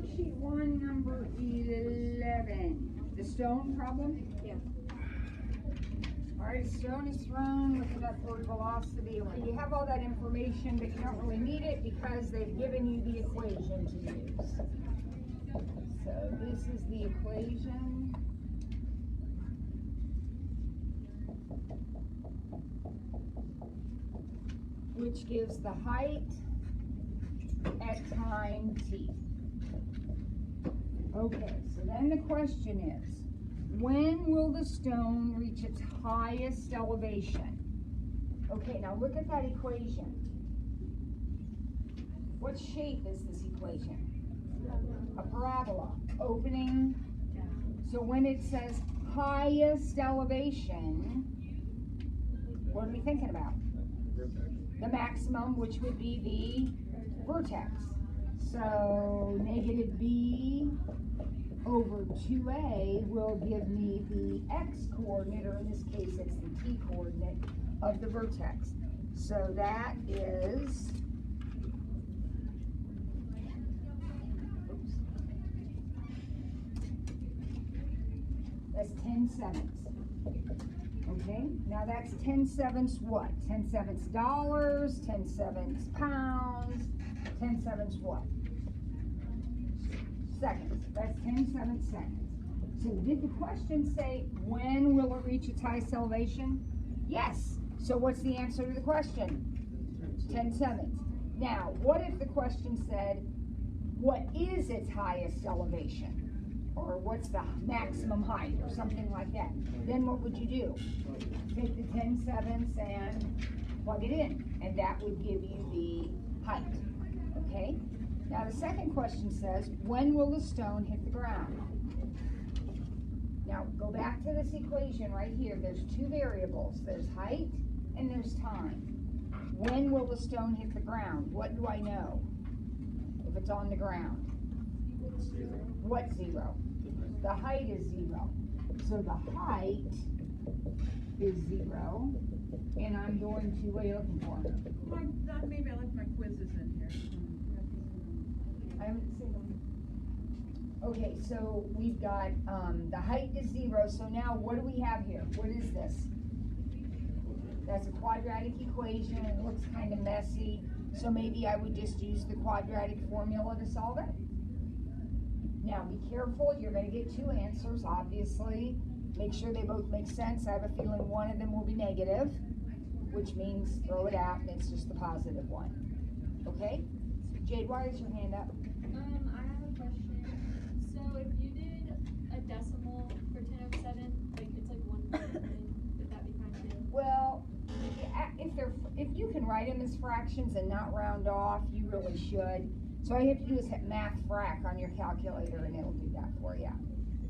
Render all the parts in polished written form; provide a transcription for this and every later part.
worksheet 1, number 11. The stone problem? Yeah. Alright, a stone is thrown with an upward velocity. Okay, you have all that information, but you don't really need it because they've given you the equation to use. So this is the equation. Which gives the height at time t. Okay, so then the question is, when will the stone reach its highest elevation? Okay, now look at that equation. What shape is this equation? A parabola. Opening. So when it says highest elevation, what are we thinking about? The maximum, which would be the vertex. So negative b over 2a will give me the x coordinate, or in this case it's the t coordinate of the vertex. So that is, that's 10/7. Okay, now that's 10/7 what? 10/7 dollars, 10/7 pounds, 10/7 what? Seconds. That's 10/7 seconds. So did the question say, when will it reach its highest elevation? Yes. So what's the answer to the question? 10/7. Now, what if the question said, what is its highest elevation? Or what's the maximum height, or something like that? Then what would you do? Take the 10/7 and plug it in, and that would give you the height. Okay? Now the second question says, when will the stone hit the ground? Now go back to this equation right here. There's two variables. There's height and there's time. When will the stone hit the ground? What do I know if it's on the ground? Zero. What zero? The height is 0. So the height is 0. And I'm going to, what are you looking for? Maybe I left my quizzes in here. I haven't seen them. Okay, so we've got the height is 0. So now what do we have here? What is this? That's a quadratic equation. It looks kind of messy. So maybe I would just use the quadratic formula to solve it. Now be careful, you're going to get two answers, obviously. Make sure they both make sense. I have a feeling one of them will be negative, which means throw it out and it's just the positive one. Okay? Jade, why is your hand up? I have a question. So if you did a decimal for 10/7, like it's like 1 million, would that be fine too? Well, if you can write them as fractions and not round off, you really should. So all you have to do is hit math frac on your calculator and it'll do that for you.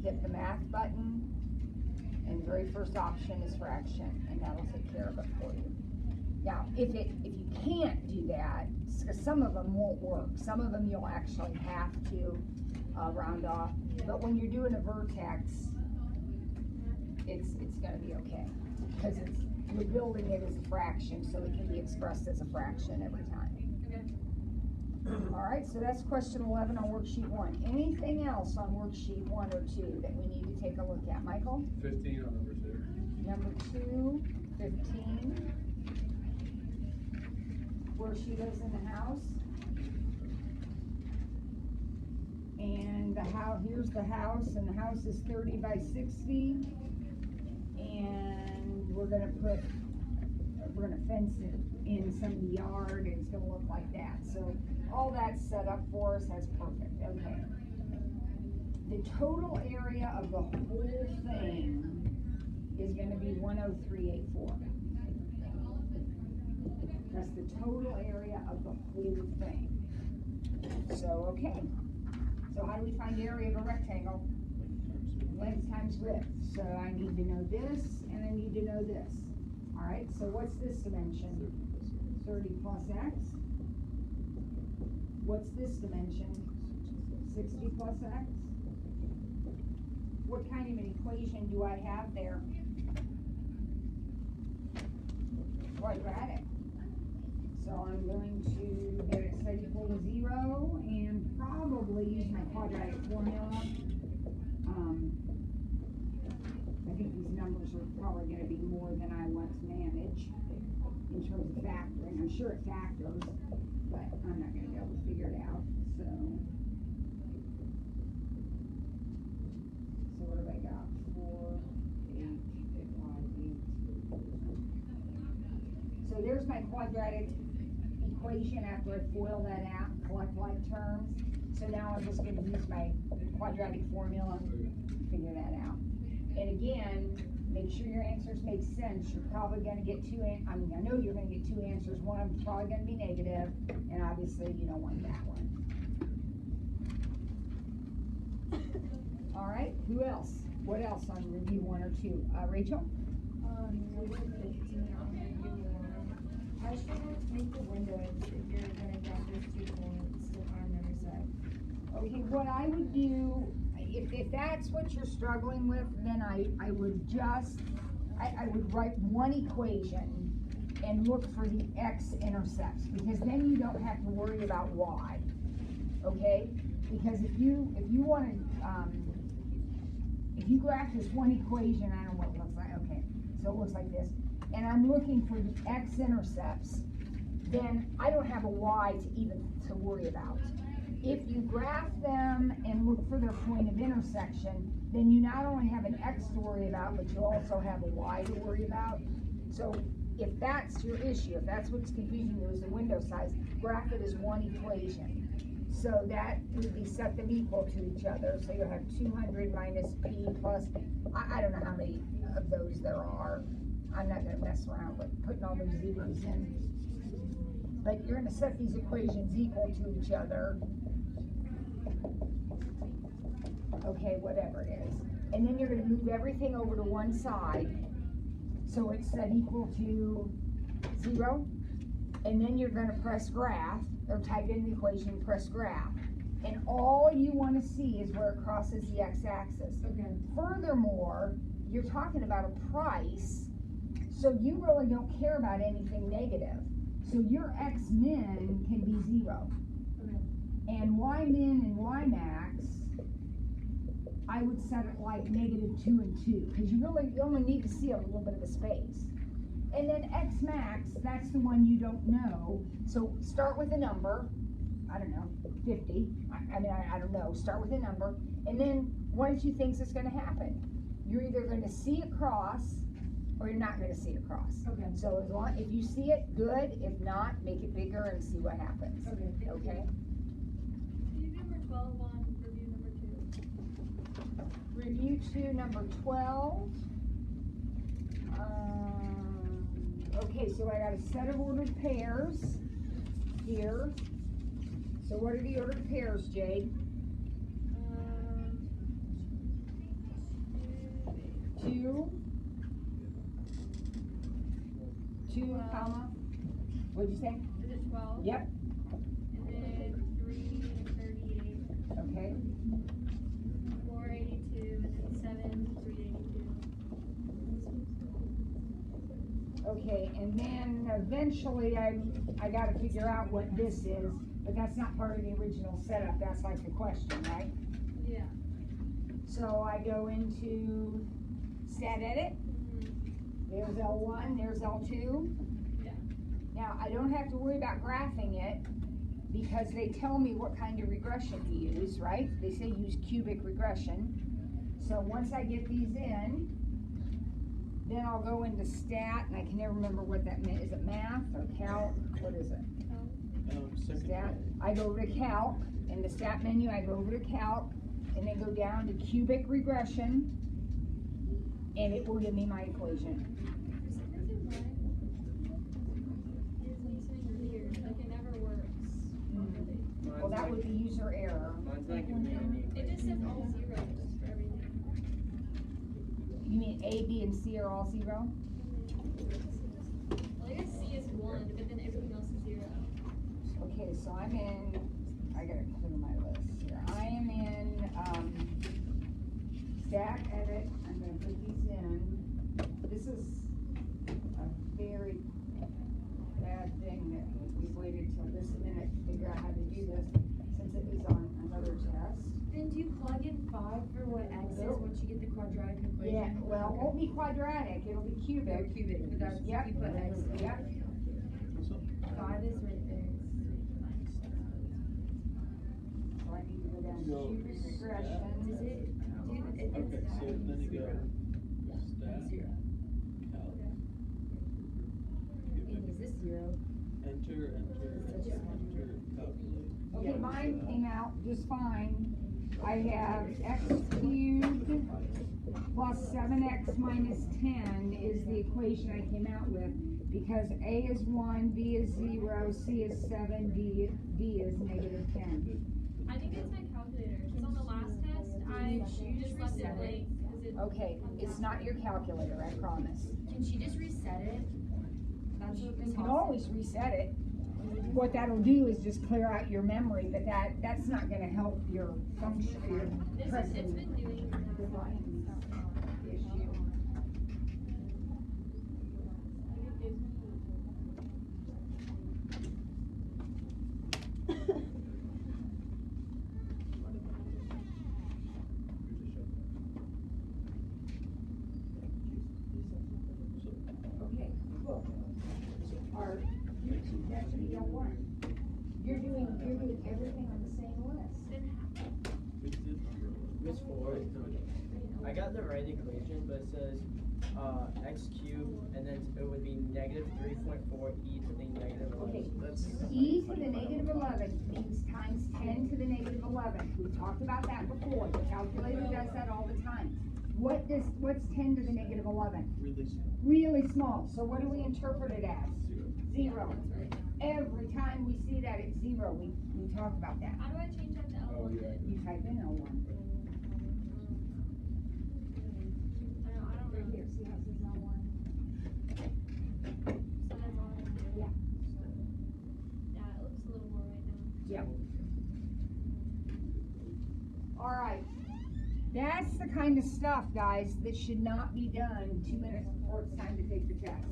Hit the math button and the very first option is fraction and that'll take care of it for you. Now, if you can't do that, because some of them won't work. Some of them you'll actually have to round off. But when you're doing a vertex, it's going to be okay because you're building it as a fraction, so it can be expressed as a fraction every time. All right, so that's question 11 on worksheet 1. Anything else on worksheet 1 or 2 that we need to take a look at? Michael? 15 on number 2. Number 2, 15. Where she lives in the house. And the house, here's the house, and the house is 30 by 60. And we're gonna fence it in some of the yard, and it's gonna look like that. So all that's set up for us, that's perfect. Okay. The total area of the whole thing is gonna be 10384. That's the total area of the whole thing. So, okay. So how do we find the area of a rectangle? Length times width. So I need to know this, and I need to know this. All right, so what's this dimension? 30 plus x. What's this dimension? 60 plus x. What kind of an equation do I have there? Quadratic. So I'm going to get x equal to 0 and probably probably use my quadratic formula. I think these numbers are probably gonna be more than I want to manage in terms of factoring. I'm sure it factors, but I'm not gonna be able to figure it out, so. So what have I got? 4, 8, 8. So there's my quadratic equation after I FOIL that out, collect like terms. So now I'm just gonna use my quadratic formula to figure that out. And again, make sure your answers make sense. You're probably gonna get I know you're gonna get two answers. One of them's probably gonna be negative, and obviously you don't want that one. All right, who else? What else on review 1 or 2? Rachel? Number 15 on review 1. How should I make the windows if you're gonna graph those 2 points on the other side? Okay, what I would do, if that's what you're struggling with, then I would just, I would write one equation and look for the x-intercepts, because then you don't have to worry about y, okay? Because if you want to, if you graph this one equation, I don't know what it looks like, okay, so it looks like this, and I'm looking for the x-intercepts, then I don't have a y to worry about. If you graph them and look for their point of intersection, then you not only have an x to worry about, but you also have a y to worry about. So if that's your issue, if that's what's confusing you is the window size, graph it as one equation. So that would be set them equal to each other. So you'll have 200 minus p plus, I don't know how many of those there are. I'm not gonna mess around with putting all those zeros in. But you're gonna set these equations equal to each other. Okay, whatever it is. And then you're gonna move everything over to one side. So it's set equal to 0. And then you're gonna press graph, or type in the equation, press graph. And all you wanna see is where it crosses the x-axis. Okay. Furthermore, you're talking about a price, so you really don't care about anything negative. So your x-min can be 0. Okay. And y-min and y-max, I would set it like -2 and 2, because you only need to see a little bit of a space. And then x-max, that's the one you don't know. So start with a number, I don't know, 50. I don't know, start with a number. And then what did you think is gonna happen? You're either gonna see it cross, or you're not gonna see it cross. Okay. So as long, if you see it, good. If not, make it bigger and see what happens. Okay, thank you. Okay? Can you do number 12 on review number 2? Review 2, number 12. Okay, so I got a set of ordered pairs here. So what are the ordered pairs, Jade? 2, 12. comma, what'd you say? Is it 12? Yep, And then 3 and 38. okay. 482 and then 7, 382. Okay, and then eventually I gotta figure out what this is, but that's not part of the original setup, that's like the question, right? Yeah. So I go into stat edit, there's L1, there's L2. Yeah. Now, I don't have to worry about graphing it, because they tell me what kind of regression to use, right? They say use cubic regression. So once I get these in, then I'll go into stat, and I can never remember what that meant. Is it math or calc? What is it? Stat. I go over to calc. In the stat menu, I go over to calc, and then go down to cubic regression, and it will give me my equation. For some reason, mine is saying weird. Like it never works. Really. Well, that would be user error. Mine's not giving me any. It just says all zeros for everything. You mean A, B, and C are all 0? Well, I guess C is 1, but then everything else is 0. Okay, so I'm in, I gotta clear my list here. I am in, stat edit, I'm gonna put these in. This is a very bad thing that we waited till this minute to figure out how to do this, since it is on another tab. 5 for what x is once you get the quadratic equation? Yeah, well, it won't be quadratic, it'll be cubic. Cubic, but that's, Yep. you put x. Yep. 5 is right there. So I need to go down to So, cubic regression. Does it, dude, it's Okay, that. so then you go stat, Zero. calc. And is this 0? Enter, calculate. Okay, mine came out just fine. I have x cubed plus 7x minus 10 is the equation I came out with, because A is 1, B is 0, C is 7, D is negative 10. I think it's my calculator, because on the last test, you just left it blank, because it. Okay, it's not your calculator, I promise. Can she just reset it? That's what You this can always reset it. What that'll do is just clear out your memory, but that's not gonna help your function, your It's present been doing that. issue. Okay, cool. Are that's what you don't want. You're doing everything on the same list. Miss Ford, I got the right equation, but it says x cubed, and then it would be negative 3.4 e to the negative 11. Okay. That's E to the negative 11 means times 10 to the negative 11. We've talked about that before. The calculator does that all the time. What's 10 to the negative 11? Really small. Really small. So what do we interpret it as? Zero. Every time we see that it's 0, we talk about that. How do I change that to L1? Oh, yeah. You type in L1. I don't Right know. here, see how it says L1? So that's all I have to do. Yeah. Yeah, it looks a little more right now. Yep. All right. That's the kind of stuff, guys, that should not be done 2 minutes before it's time to take the test.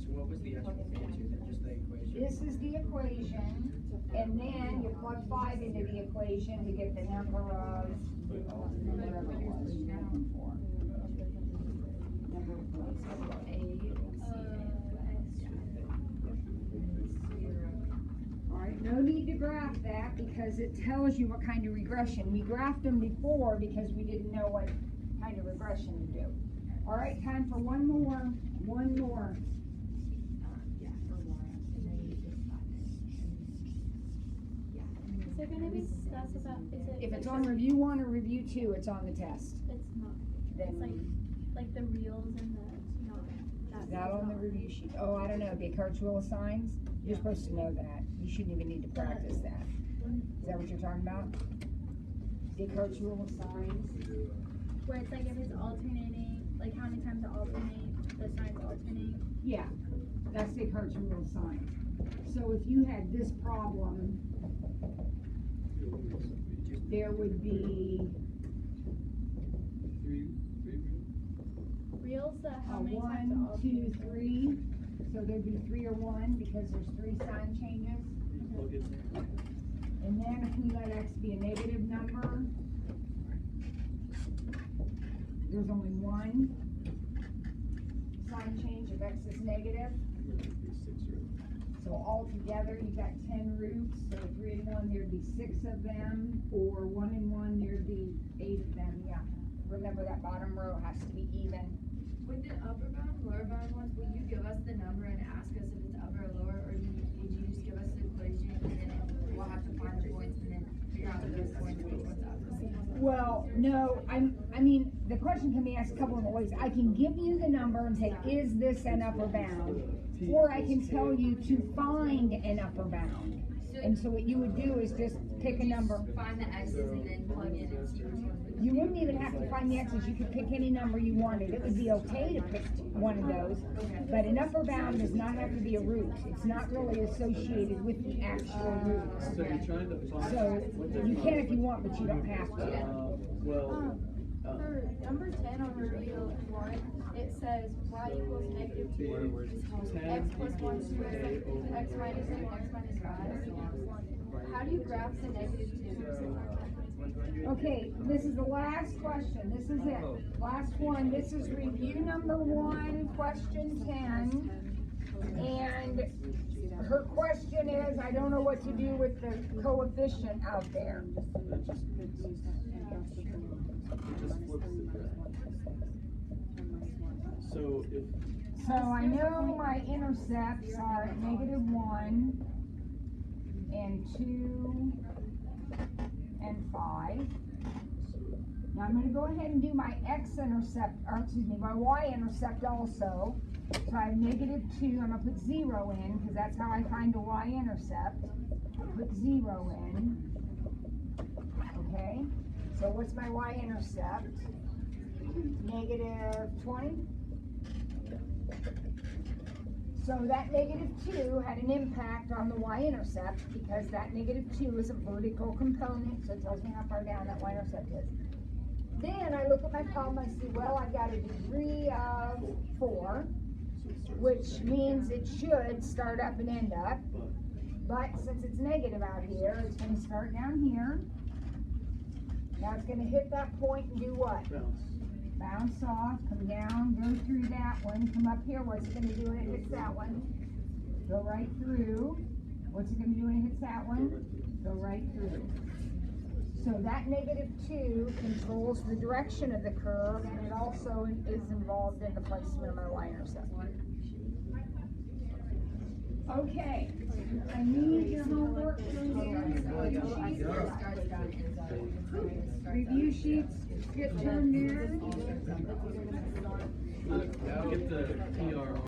so what was the actual answer then? Just the equation? This is the equation, and then you plug 5 into the equation to get the number of, whatever it was you're looking for. Number of points. All right, no need to graph that because it tells you what kind of regression. We graphed them before because we didn't know what kind of regression to do. All right, time for one more. Is it gonna be specified, If it's on review 1 or review 2, it's on the test. It's not, Then it's like the reels and the, not that. not on the review sheet. Oh, I don't know, Descartes rule of signs? You're supposed to know that. You shouldn't even need to practice that. Is that what you're talking about? Descartes rule of signs? Where it's like if it's alternating, like how many times it alternate, the signs alternate. Yeah, that's Descartes rule of signs. So if you had this problem, there would be Reels that a how many times it 1, alternates. 2, 3. So there'd be 3 or 1 because there's 3 sign changes. Plug it in. And then if we let x be a negative number, there's only 1 sign change if x is negative. So altogether, you've got 10 roots, so 3 and 1, there'd be 6 of them, or 1 and 1, there'd be 8 of them, yeah. Remember that bottom row has to be even. With the upper bound, lower bound ones, will you give us the number and ask us if it's upper or lower, or would you just give us the equation and then we'll have to find the points and then figure out those points, which one's up? Well, no, I mean, the question can be asked a couple of ways. I can give you the number and say, is this an upper bound? Or I can tell you to find an upper bound. And so what you would do is just pick a number. Find the x's and then plug in and see which one. You wouldn't even have to find the x's, you could pick any number you wanted. It would be okay to pick one of those, but an upper bound does not have to be a root. It's not really associated with the actual root. So you're trying to find. So you can if you want, but you don't have to. For number 10 on review 1, it says y equals negative 2, x plus 1 squared, x minus 2, x minus 5. How do you graph the negative 2? 100. Okay, this is the last question, this is it, last one, this is review number 1, question 10. And her question is, I don't know what to do with the coefficient out there. It just flips it back. So if, So I know my intercepts are at -1 and 2 and 5. Now I'm gonna go ahead and do my x-intercept, or excuse me, my y-intercept also. So I have -2, I'm gonna put 0 in, because that's how I find the y-intercept. Put 0 in. Okay, so what's my y-intercept? -20. So that -2 had an impact on the y-intercept, because that -2 is a vertical component, so it tells me how far down that y-intercept is. Then I look at my problem, I see, well, I've got a degree of 4, which means it should start up and end up. But since it's negative out here, it's gonna start down here. Now it's gonna hit that point and do what? bounce. Bounce off, come down, go through that one, come up here, what's it gonna do when it hits that one? Go right through. What's it gonna do when it hits that one? Go right through. So that -2 controls the direction of the curve, and it also is involved in the placement of my y-intercept. Okay, I need your homework from here. Review sheets get turned in. Get the PR on.